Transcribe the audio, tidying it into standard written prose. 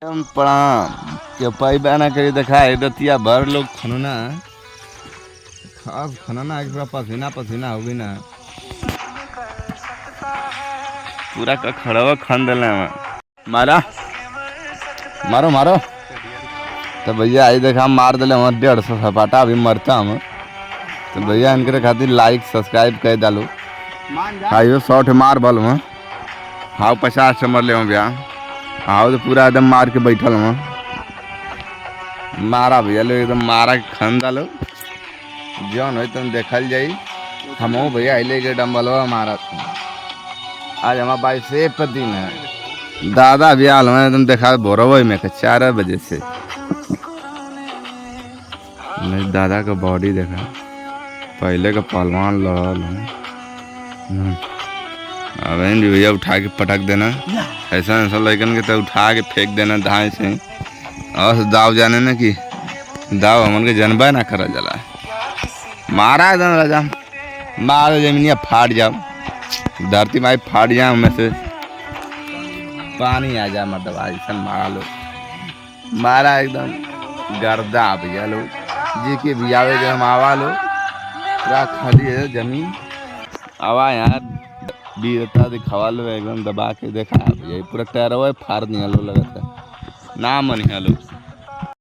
प्रणाम के पैबा ना करी दिखाई दतिया भर लोग खनना खास खनना एक पूरा पसीना पसीना हो गई ना पूरा का खड़वा खन दिले मारा मारो मारो तो भैया आई देखा मार दिले 150 सपाटा अभी मरता हम तो भैया इनके खातिर लाइक सब्सक्राइब कर डालो आइयो 100 मार बल में हाँ 50 से मर ले भैया हाँ तो पूरा एकदम मार के बैठल हूँ मारा भैया लोग एकदम मारा के खन डालो जौन हो तुम देखल जाई हम भैया हिले के डम्बलवा मारा आज हमारा 22 दिन है दादा भी आल में एकदम देखा भोरवा में 4 बजे से नहीं दादा का बॉडी देखा पहले का पहलवान लड़ल है अब भैया उठा के पटक देना ऐसा ऐसा लड़कन के तो उठा के फेंक देना धाए से और दाव जाने ना कि दाव हमन के जनबा ना करा जला मारा एकदम राजा मार जमीनिया फाट जाओ धरती माई फाट जाओ में से पानी आ जा मतलब ऐसा मारा लो मारा एकदम गर्दा भैया लोग जी के भी आवे जो हम आवा लो पूरा खाली है जमीन आवा यार वीरता दिखावा लो एकदम दबा के देखा भैया पूरा टैरवा फाड़ दिया लो लगता ना मन लो